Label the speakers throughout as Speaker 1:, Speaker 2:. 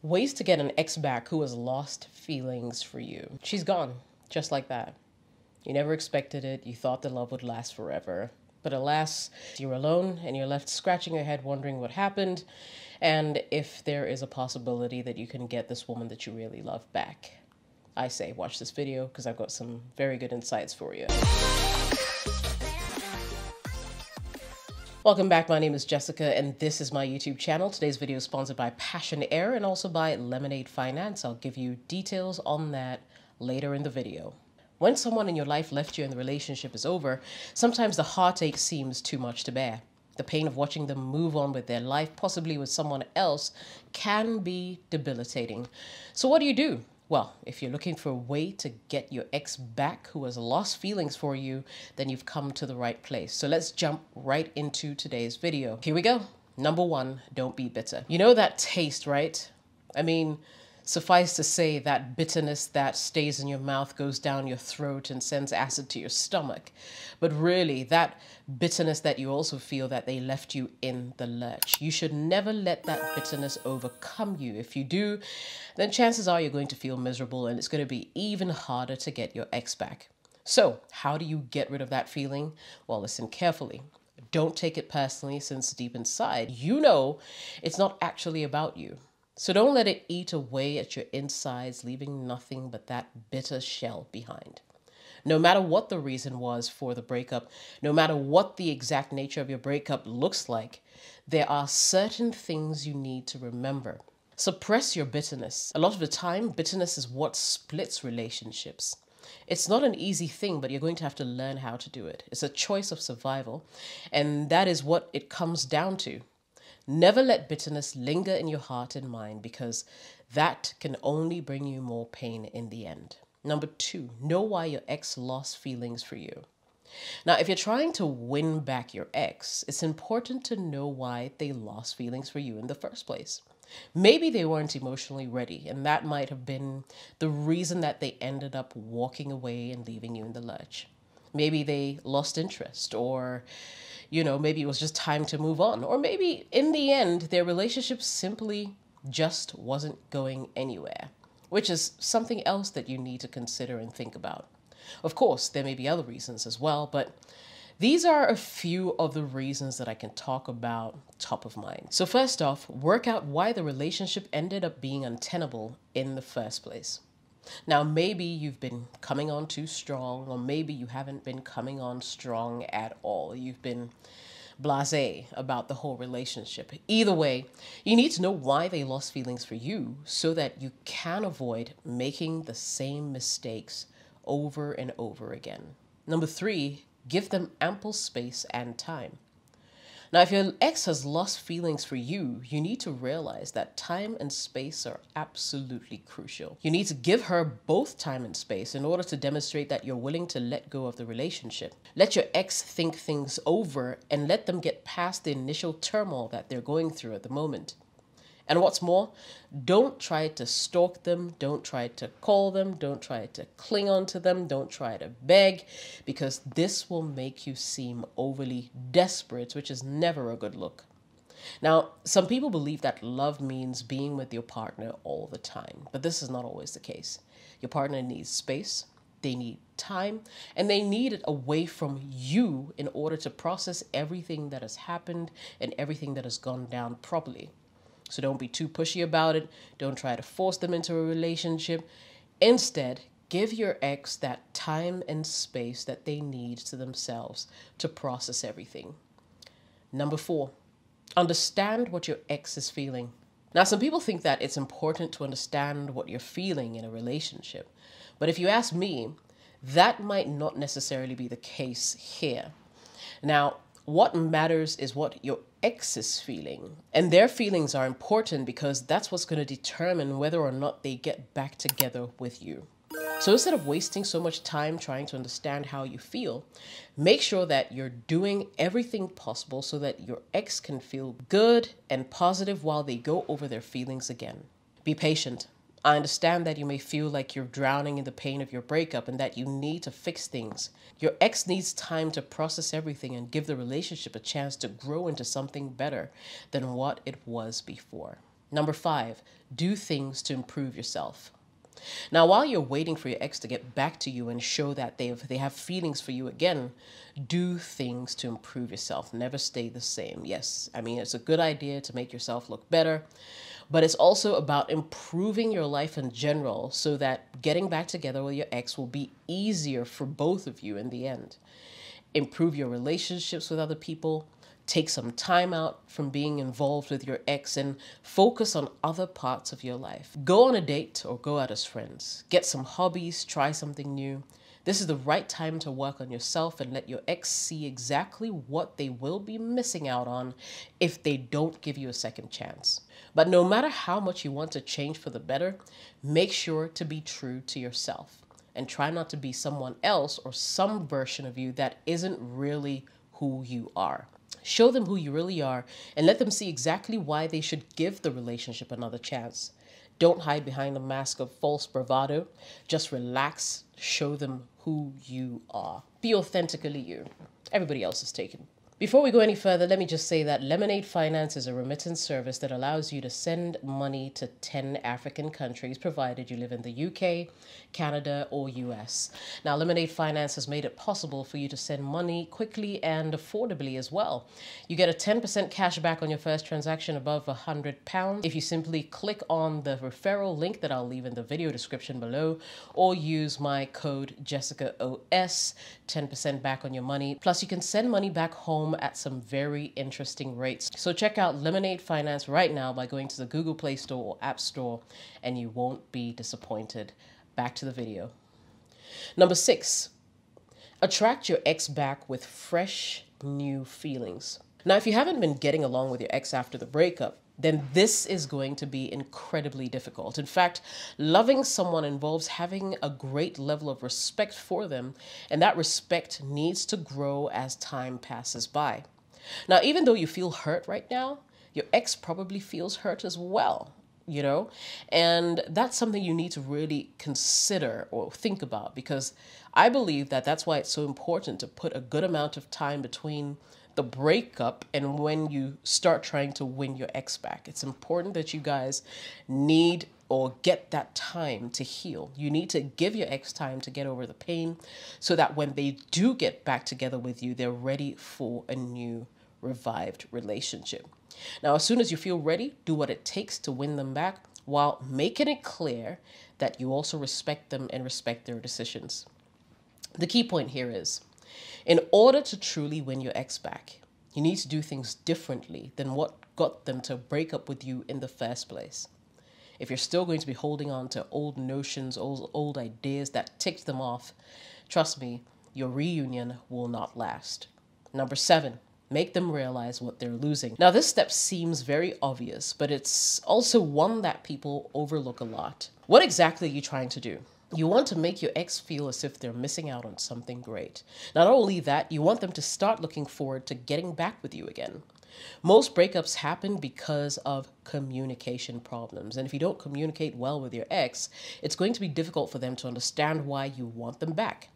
Speaker 1: Ways to get an ex back who has lost feelings for you. She's gone, just like that. You never expected it. You thought the love would last forever. But alas, you're alone and you're left scratching your head wondering what happened and if there is a possibility that you can get this woman that you really love back. I say watch this video because I've got some very good insights for you. Welcome back, my name is Jessica and this is my YouTube channel. Today's video is sponsored by Passion Air and also by Lemonade Finance. I'll give you details on that later in the video. When someone in your life left you and the relationship is over, sometimes the heartache seems too much to bear. The pain of watching them move on with their life, possibly with someone else, can be debilitating. So what do? Well, if you're looking for a way to get your ex back who has lost feelings for you, then you've come to the right place. So let's jump right into today's video. Here we go. Number one, don't be bitter. You know that taste, right? I mean, suffice to say that bitterness that stays in your mouth goes down your throat and sends acid to your stomach. But really, that bitterness that you also feel that they left you in the lurch. You should never let that bitterness overcome you. If you do, then chances are you're going to feel miserable and it's going to be even harder to get your ex back. So, how do you get rid of that feeling? Well, listen carefully. Don't take it personally, since deep inside, you know it's not actually about you. So don't let it eat away at your insides, leaving nothing but that bitter shell behind. No matter what the reason was for the breakup, no matter what the exact nature of your breakup looks like, there are certain things you need to remember. Suppress your bitterness. A lot of the time, bitterness is what splits relationships. It's not an easy thing, but you're going to have to learn how to do it. It's a choice of survival, and that is what it comes down to. Never let bitterness linger in your heart and mind, because that can only bring you more pain in the end. Number two, know why your ex lost feelings for you. Now, if you're trying to win back your ex, it's important to know why they lost feelings for you in the first place. Maybe they weren't emotionally ready, and that might have been the reason that they ended up walking away and leaving you in the lurch. Maybe they lost interest, or maybe it was just time to move on. Or maybe in the end, their relationship simply just wasn't going anywhere, which is something else that you need to consider and think about. Of course, there may be other reasons as well, but these are a few of the reasons that I can talk about top of mind. So first off, work out why the relationship ended up being untenable in the first place. Now, maybe you've been coming on too strong, or maybe you haven't been coming on strong at all. You've been blasé about the whole relationship. Either way, you need to know why they lost feelings for you so that you can avoid making the same mistakes over and over again. Number three, give them ample space and time. Now, if your ex has lost feelings for you, you need to realize that time and space are absolutely crucial. You need to give her both time and space in order to demonstrate that you're willing to let go of the relationship. Let your ex think things over and let them get past the initial turmoil that they're going through at the moment. And what's more, don't try to stalk them, don't try to call them, don't try to cling on to them, don't try to beg, because this will make you seem overly desperate, which is never a good look. Now, some people believe that love means being with your partner all the time, but this is not always the case. Your partner needs space, they need time, and they need it away from you in order to process everything that has happened and everything that has gone down properly. So don't be too pushy about it. Don't try to force them into a relationship. Instead, give your ex that time and space that they need to themselves to process everything. Number four, understand what your ex is feeling. Now, some people think that it's important to understand what you're feeling in a relationship. But if you ask me, that might not necessarily be the case here. Now, what matters is what your ex is feeling. And their feelings are important because that's what's going to determine whether or not they get back together with you. So instead of wasting so much time trying to understand how you feel, make sure that you're doing everything possible so that your ex can feel good and positive while they go over their feelings again. Be patient. I understand that you may feel like you're drowning in the pain of your breakup and that you need to fix things. Your ex needs time to process everything and give the relationship a chance to grow into something better than what it was before. Number 5, do things to improve yourself. Now, while you're waiting for your ex to get back to you and show that they have feelings for you again, do things to improve yourself. Never stay the same. Yes, I mean, it's a good idea to make yourself look better, but it's also about improving your life in general so that getting back together with your ex will be easier for both of you in the end. Improve your relationships with other people. Take some time out from being involved with your ex and focus on other parts of your life. Go on a date or go out as friends. Get some hobbies, try something new. This is the right time to work on yourself and let your ex see exactly what they will be missing out on if they don't give you a second chance. But no matter how much you want to change for the better, make sure to be true to yourself and try not to be someone else or some version of you that isn't really who you are. Show them who you really are and let them see exactly why they should give the relationship another chance. Don't hide behind a mask of false bravado. Just relax. Show them who you are. Be authentically you. Everybody else is taken. Before we go any further, let me just say that Lemonade Finance is a remittance service that allows you to send money to 10 African countries, provided you live in the UK, Canada, or US. Now, Lemonade Finance has made it possible for you to send money quickly and affordably as well. You get a 10% cash back on your first transaction above £100 if you simply click on the referral link that I'll leave in the video description below, or use my code JessicaOS, 10% back on your money. Plus, you can send money back home at some very interesting rates. So check out Lemonade Finance right now by going to the Google Play Store or App Store, and you won't be disappointed. Back to the video. Number 6, attract your ex back with fresh, new feelings. Now, if you haven't been getting along with your ex after the breakup, then this is going to be incredibly difficult. In fact, loving someone involves having a great level of respect for them, and that respect needs to grow as time passes by. Now, even though you feel hurt right now, your ex probably feels hurt as well, you know? And that's something you need to really consider or think about, because I believe that that's why it's so important to put a good amount of time between the breakup and when you start trying to win your ex back. It's important that you guys need or get that time to heal. You need to give your ex time to get over the pain so that when they do get back together with you, they're ready for a new revived relationship. Now, as soon as you feel ready, do what it takes to win them back while making it clear that you also respect them and respect their decisions. The key point here is, in order to truly win your ex back, you need to do things differently than what got them to break up with you in the first place. If you're still going to be holding on to old notions, old ideas that ticked them off, trust me, your reunion will not last. Number 7, make them realize what they're losing. Now, this step seems very obvious, but it's also one that people overlook a lot. What exactly are you trying to do? You want to make your ex feel as if they're missing out on something great. Not only that, you want them to start looking forward to getting back with you again. Most breakups happen because of communication problems. And if you don't communicate well with your ex, it's going to be difficult for them to understand why you want them back.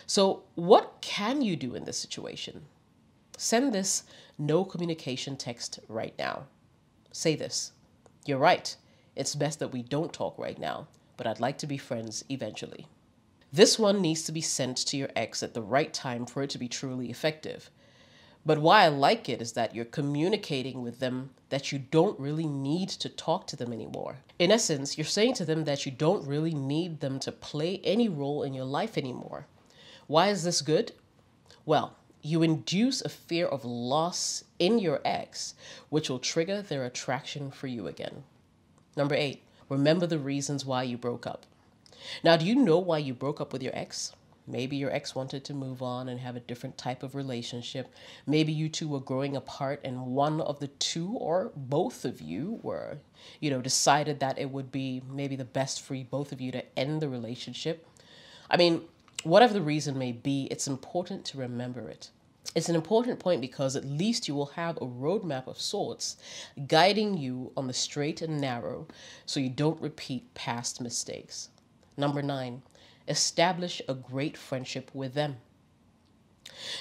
Speaker 1: So what can you do in this situation? Send this no communication text right now. Say this: "You're right. It's best that we don't talk right now, but I'd like to be friends eventually." This one needs to be sent to your ex at the right time for it to be truly effective. But why I like it is that you're communicating with them that you don't really need to talk to them anymore. In essence, you're saying to them that you don't really need them to play any role in your life anymore. Why is this good? Well, you induce a fear of loss in your ex, which will trigger their attraction for you again. Number 8, remember the reasons why you broke up. Now, do you know why you broke up with your ex? Maybe your ex wanted to move on and have a different type of relationship. Maybe you two were growing apart and one of the two or both of you were, decided that it would be maybe the best for both of you to end the relationship. I mean, whatever the reason may be, it's important to remember it. It's an important point because at least you will have a roadmap of sorts guiding you on the straight and narrow so you don't repeat past mistakes. Number 9, establish a great friendship with them.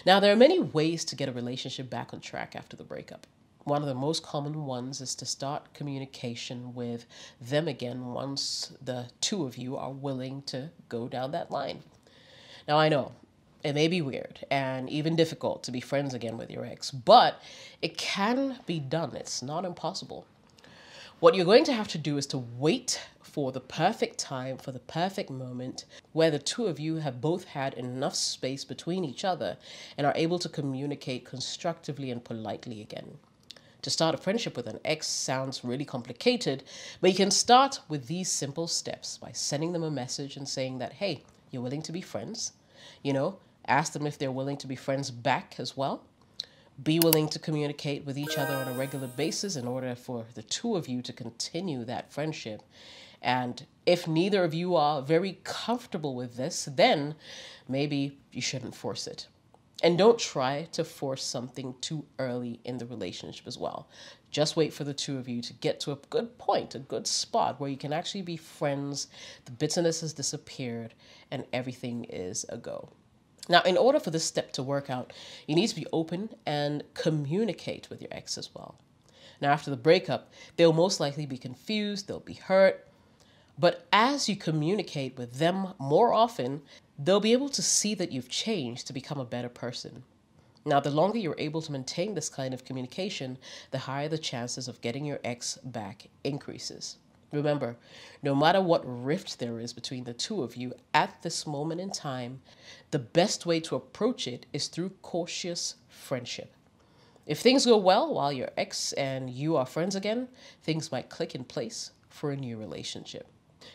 Speaker 1: Now, there are many ways to get a relationship back on track after the breakup. One of the most common ones is to start communication with them again once the two of you are willing to go down that line. Now, I know it may be weird and even difficult to be friends again with your ex, but it can be done. It's not impossible. What you're going to have to do is to wait for the perfect time, for the perfect moment where the two of you have both had enough space between each other and are able to communicate constructively and politely again. To start a friendship with an ex sounds really complicated, but you can start with these simple steps by sending them a message and saying that, hey, you're willing to be friends. Ask them if they're willing to be friends back as well. Be willing to communicate with each other on a regular basis in order for the two of you to continue that friendship. And if neither of you are very comfortable with this, then maybe you shouldn't force it. And don't try to force something too early in the relationship as well. Just wait for the two of you to get to a good point, a good spot where you can actually be friends, the bitterness has disappeared, and everything is a go. Now, in order for this step to work out, you need to be open and communicate with your ex as well. Now, after the breakup, they'll most likely be confused, they'll be hurt. But as you communicate with them more often, they'll be able to see that you've changed to become a better person. Now, the longer you're able to maintain this kind of communication, the higher the chances of getting your ex back increases. Remember, no matter what rift there is between the two of you at this moment in time, the best way to approach it is through cautious friendship. If things go well while your ex and you are friends again, things might click in place for a new relationship.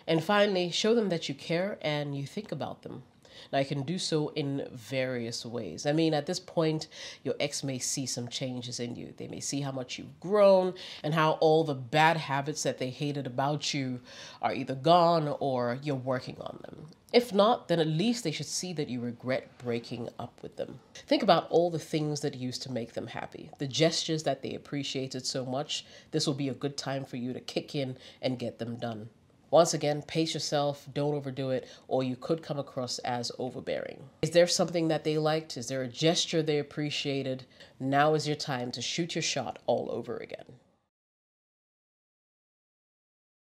Speaker 1: And finally, show them that you care and you think about them. Now, you can do so in various ways. I mean, at this point, your ex may see some changes in you. They may see how much you've grown and how all the bad habits that they hated about you are either gone or you're working on them. If not, then at least they should see that you regret breaking up with them. Think about all the things that used to make them happy, the gestures that they appreciated so much. This will be a good time for you to kick in and get them done. Once again, pace yourself, don't overdo it, or you could come across as overbearing. Is there something that they liked? Is there a gesture they appreciated? Now is your time to shoot your shot all over again.